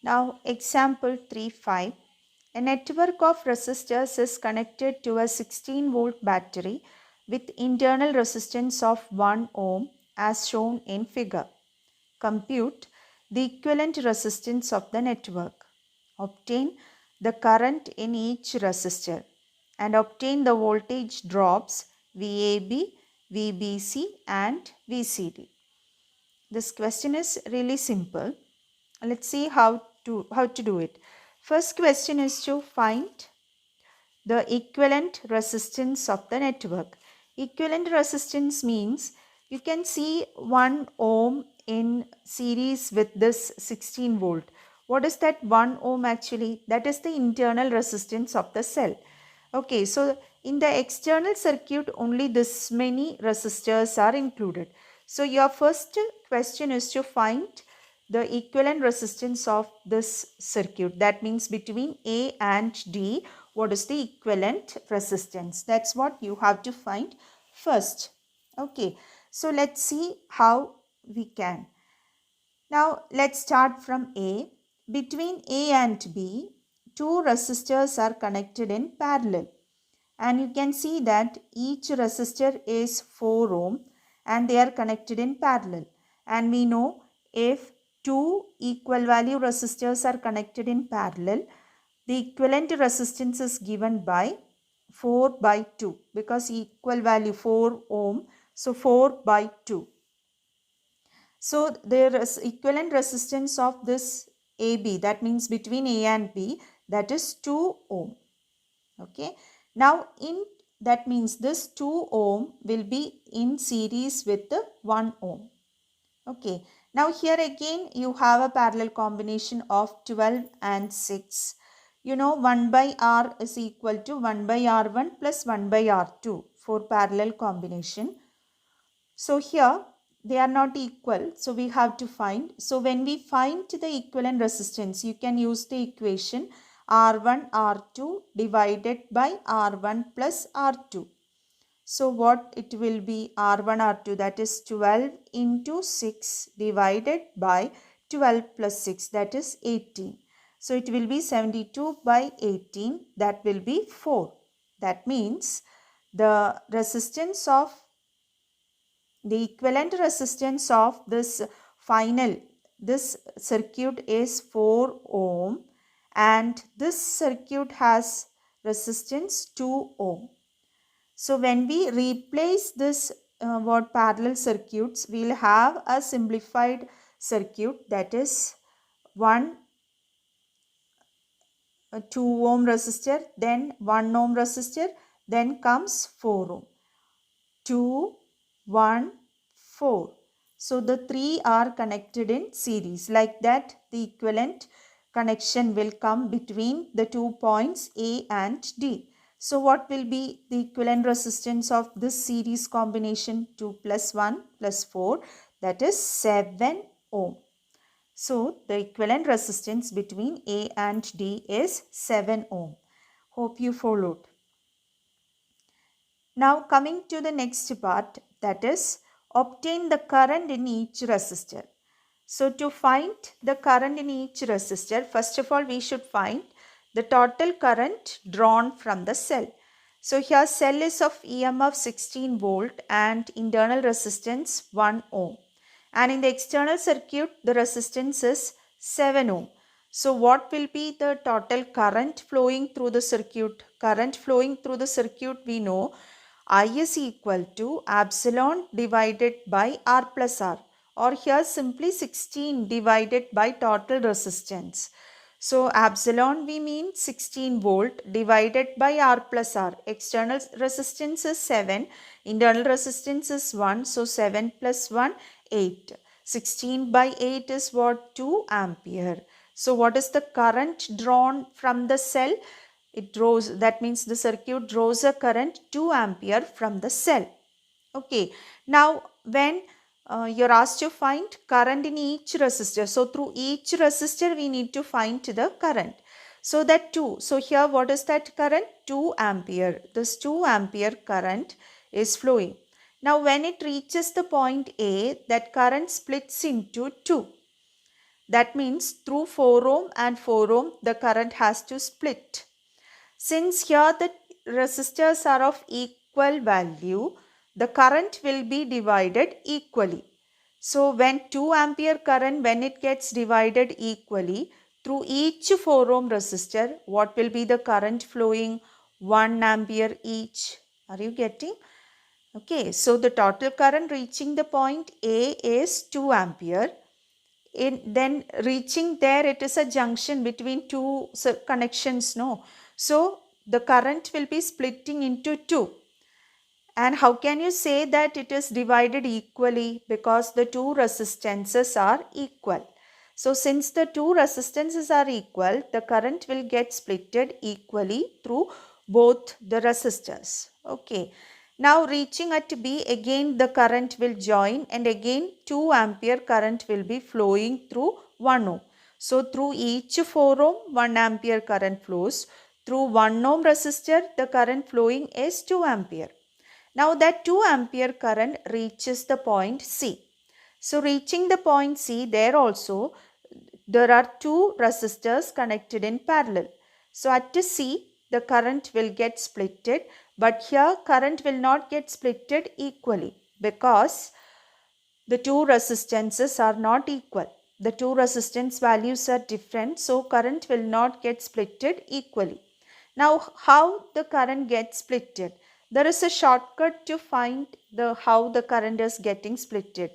Now example 3.5. A network of resistors is connected to a 16 volt battery with internal resistance of 1 ohm as shown in figure. Compute the equivalent resistance of the network. Obtain the current in each resistor and obtain the voltage drops VAB, VBC and VCD. This question is really simple. Let's see how to do it. First question is to find the equivalent resistance of the network. Equivalent resistance means you can see 1 ohm in series with this 16 volt. What is that 1 ohm actually? That is the internal resistance of the cell. Okay, so in the external circuit only this many resistors are included. So your first question is to find the equivalent resistance of this circuit. That means between A and D, what is the equivalent resistance? That's what you have to find first. Okay, so let's see how we can. Now let's start from A. Between A and B, two resistors are connected in parallel. And you can see that each resistor is 4 ohm and they are connected in parallel. And we know if two equal value resistors are connected in parallel, the equivalent resistance is given by 4 by 2 because equal value 4 ohm. So 4 by 2. So there is equivalent resistance of this AB, that means between A and B, that is 2 ohm. Okay. Now in that means this 2 ohm will be in series with the 1 ohm. Okay. Now here again you have a parallel combination of 12 and 6. You know 1 by R is equal to 1 by R1 plus 1 by R2 for parallel combination. So here they are not equal. So we have to find. So when we find the equivalent resistance, you can use the equation R1 R2 divided by R1 plus R2. So what it will be R1 R2, that is 12 into 6 divided by 12 plus 6, that is 18. So it will be 72 by 18, that will be 4. That means the resistance of the equivalent resistance of this circuit is 4 ohm and this circuit has resistance 2 ohm. So when we replace this parallel circuits, we will have a simplified circuit, that is 2 ohm resistor, then 1 ohm resistor, then comes 4 ohm. 2, 1, 4. So the three are connected in series. Like that, the equivalent connection will come between the 2 points A and D. So what will be the equivalent resistance of this series combination? 2 plus 1 plus 4, that is 7 ohm. So the equivalent resistance between A and D is 7 ohm. Hope you followed. Now coming to the next part, that is obtain the current in each resistor. So to find the current in each resistor, first of all we should find the total current drawn from the cell. So here cell is of EMF 16 volt and internal resistance 1 ohm. And in the external circuit the resistance is 7 ohm. So what will be the total current flowing through the circuit? Current flowing through the circuit, we know I is equal to epsilon divided by R plus R, or here simply 16 divided by total resistance. So epsilon we mean 16 volt divided by R plus R. External resistance is 7, internal resistance is 1. So 7 plus 1, 8. 16 by 8 is what? 2 ampere. So what is the current drawn from the cell? It draws, that means the circuit draws a current 2 ampere from the cell. Okay. Now when you're asked to find current in each resistor. So through each resistor we need to find the current. So that 2. So here what is that current? 2 ampere. This 2 ampere current is flowing. Now when it reaches the point A, that current splits into 2. That means through 4 ohm and 4 ohm the current has to split. Since here the resistors are of equal value, the current will be divided equally. So when 2 ampere current, when it gets divided equally through each 4 ohm resistor, what will be the current flowing? 1 ampere each. Are you getting? Okay, so the total current reaching the point A is 2 ampere. Then reaching there, it is a junction between two connections, no? So the current will be splitting into 2. And how can you say that it is divided equally? Because the two resistances are equal. So since the two resistances are equal, the current will get splitted equally through both the resistors. Okay. Now reaching at B, again the current will join and again 2 ampere current will be flowing through 1 ohm. So through each 4 ohm, 1 ampere current flows. Through 1 ohm resistor, the current flowing is 2 ampere. Now that 2 ampere current reaches the point C. So reaching the point C, there also there are two resistors connected in parallel. So at C, the current will get splitted, but here current will not get splitted equally because the two resistances are not equal. The two resistance values are different, so current will not get splitted equally. Now how the current gets splitted? There is a shortcut to find how the current is getting splitted.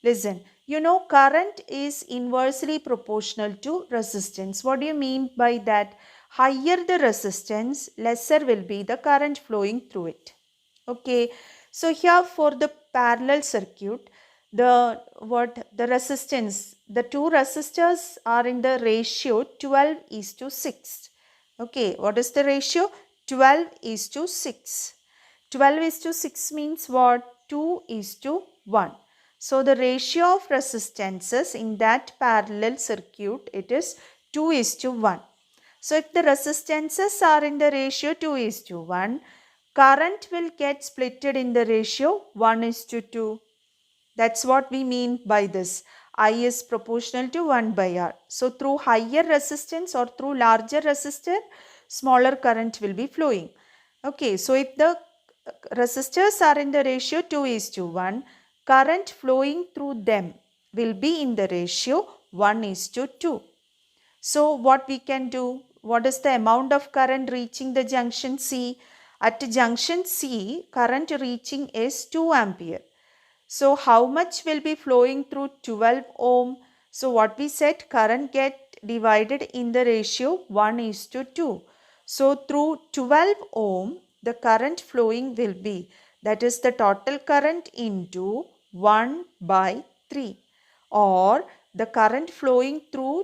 Listen, you know current is inversely proportional to resistance. What do you mean by that? Higher the resistance, lesser will be the current flowing through it. Okay, so here for the parallel circuit, the resistance, the two resistors are in the ratio 12:6. Okay, what is the ratio? 12:6. 12:6 means what? 2:1. So the ratio of resistances in that parallel circuit, it is 2:1. So if the resistances are in the ratio 2:1, current will get splitted in the ratio 1:2. That's what we mean by this. I is proportional to 1 by R. So through higher resistance or through larger resistor, smaller current will be flowing. Okay, so if the resistors are in the ratio 2:1, current flowing through them will be in the ratio 1:2. So what we can do? What is the amount of current reaching the junction C? At junction C, current reaching is 2 ampere. So how much will be flowing through 12 ohm? So what we said, current get divided in the ratio 1:2. So through 12 ohm, the current flowing will be, that is the total current into 1 by 3, or the current flowing through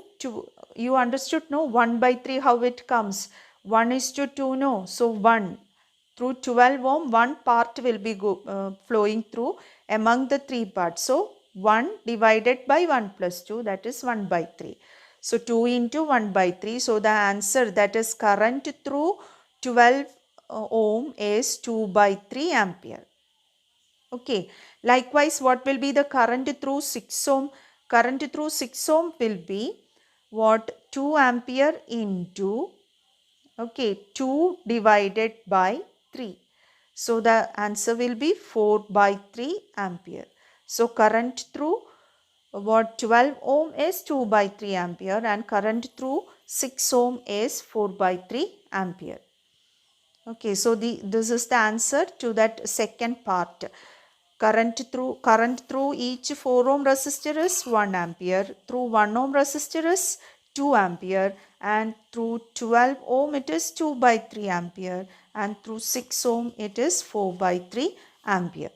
you understood, no? 1 by 3 how it comes? 1:2, no? So 1 through 12 ohm, one part will be flowing through among the three parts. So 1 divided by 1 plus 2, that is 1 by 3. So 2 into 1 by 3. So the answer, that is current through 12 ohm is 2 by 3 ampere. Okay. Likewise, what will be the current through 6 ohm? Current through 6 ohm will be what? 2 ampere into, okay, 2 divided by 3. So the answer will be 4 by 3 ampere. So current through what 12 ohm is 2 by 3 ampere and current through 6 ohm is 4 by 3 ampere. Okay, so this is the answer to that second part. Current through each 4 ohm resistor is 1 ampere. Through 1 ohm resistor is 2 ampere, and through 12 ohm it is 2 by 3 ampere, and through 6 ohm it is 4 by 3 ampere.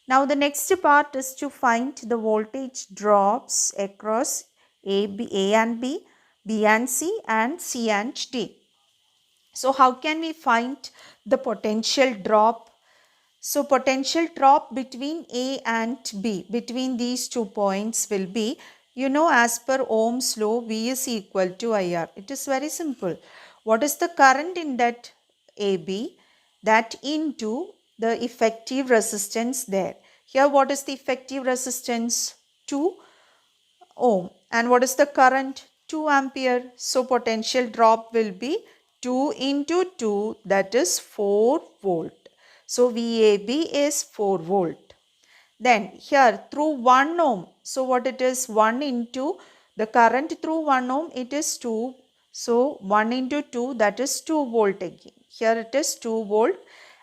Now the next part is to find the voltage drops across A and B, B and C, and C and D. So how can we find the potential drop? So potential drop between A and B, between these 2 points will be, you know, as per Ohm's law, V is equal to IR. It is very simple. What is the current in that AB? That into the effective resistance there. Here what is the effective resistance? 2 ohm. And what is the current? 2 ampere. So potential drop will be 2 into 2, that is 4 volt. So VAB is 4 volt. Then here through 1 ohm, so what it is, 1 into the current through 1 ohm, it is 2. So 1 into 2, that is 2 volt again. Here it is 2 volt,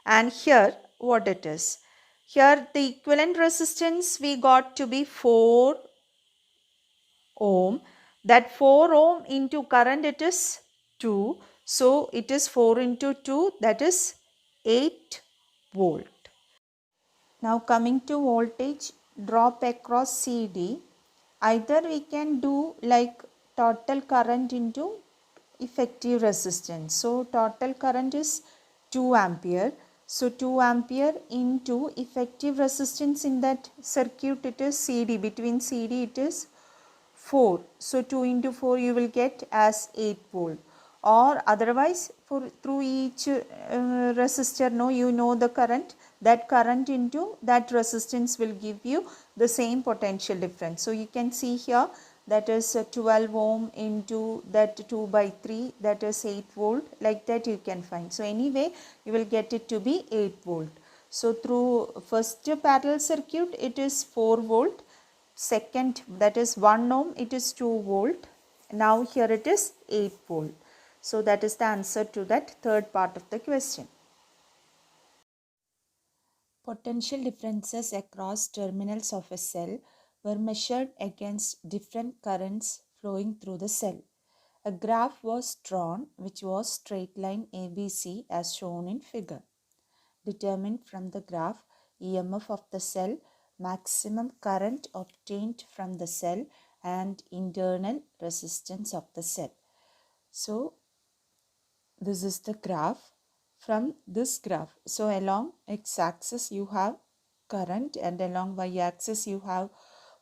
and here what it is. Here the equivalent resistance we got to be 4 ohm. That 4 ohm into current, it is 2. So it is 4 into 2, that is 8 volt. Now coming to voltage drop across CD, either we can do like total current into effective resistance. So total current is 2 ampere. So 2 ampere into effective resistance in that circuit, it is CD. Between CD it is 4. So 2 into 4 you will get as 8 volt. Or otherwise for through each resistor, no, you know the current, that current into that resistance will give you the same potential difference. So you can see here, that is 12 ohm into that 2 by 3, that is 8 volt, like that you can find. So anyway you will get it to be 8 volt. So through first parallel circuit it is 4 volt, second, that is 1 ohm, it is 2 volt. Now here it is 8 volt. So that is the answer to that third part of the question. Potential differences across terminals of a cell were measured against different currents flowing through the cell. A graph was drawn which was straight line ABC as shown in figure. Determine from the graph EMF of the cell, maximum current obtained from the cell, and internal resistance of the cell. So this is the graph. From this graph, so along x-axis you have current and along y-axis you have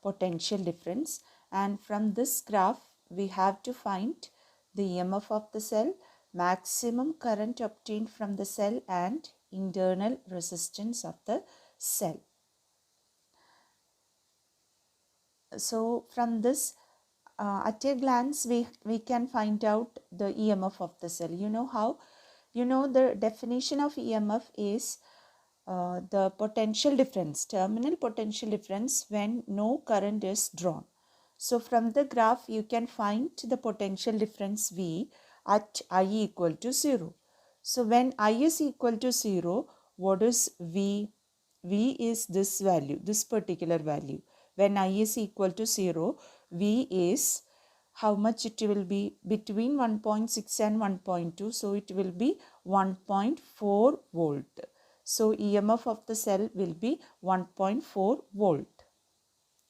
potential difference, and from this graph we have to find the EMF of the cell, maximum current obtained from the cell, and internal resistance of the cell. So from this at a glance we can find out the EMF of the cell. You know how? You know the definition of EMF is the potential difference, terminal potential difference when no current is drawn. So from the graph you can find the potential difference V at I equal to 0. So when I is equal to 0, what is V? V is this value, this particular value. When I is equal to 0, V is how much it will be? Between 1.6 and 1.2. So it will be 1.4 volt. So EMF of the cell will be 1.4 volt.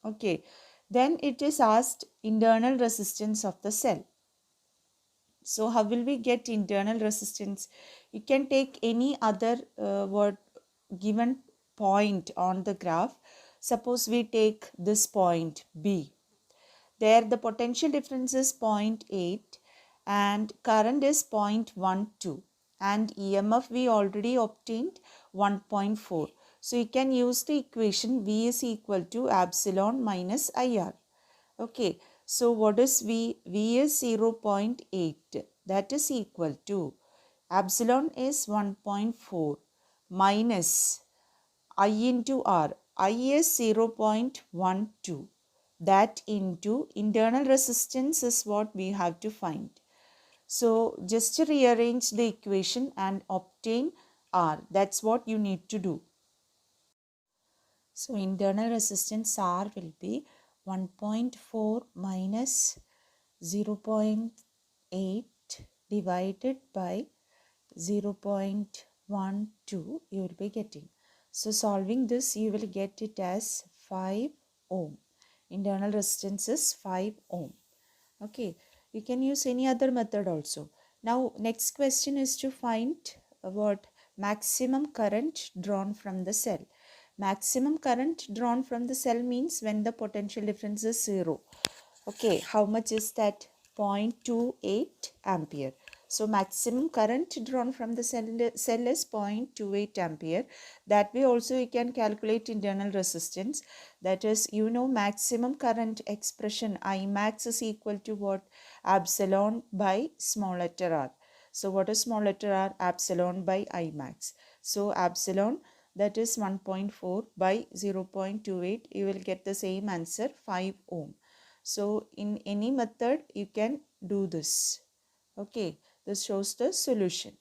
Okay. Then it is asked internal resistance of the cell. So how will we get internal resistance? You can take any other given point on the graph. Suppose we take this point B. There the potential difference is 0.8 and current is 0.12 and EMF we already obtained 1.4. So you can use the equation V is equal to epsilon minus IR. Okay, so what is V? V is 0.8, that is equal to epsilon is 1.4 minus I into R. I is 0.12. That into internal resistance is what we have to find. So just to rearrange the equation and obtain R. That's what you need to do. So internal resistance R will be 1.4 minus 0.8 divided by 0.12 you will be getting. So solving this you will get it as 5 ohm. Internal resistance is 5 ohm. Okay, you can use any other method also. Now next question is to find what maximum current drawn from the cell. Maximum current drawn from the cell means when the potential difference is 0. Okay, how much is that? 0.28 ampere. So maximum current drawn from the cell is 0.28 ampere. That way also you can calculate internal resistance. That is, you know, maximum current expression I max is equal to what? Epsilon by small letter r. So what is small letter r? Epsilon by I max. So epsilon, that is 1.4 by 0.28, you will get the same answer, 5 ohm. So in any method you can do this. Okay, this shows the solution.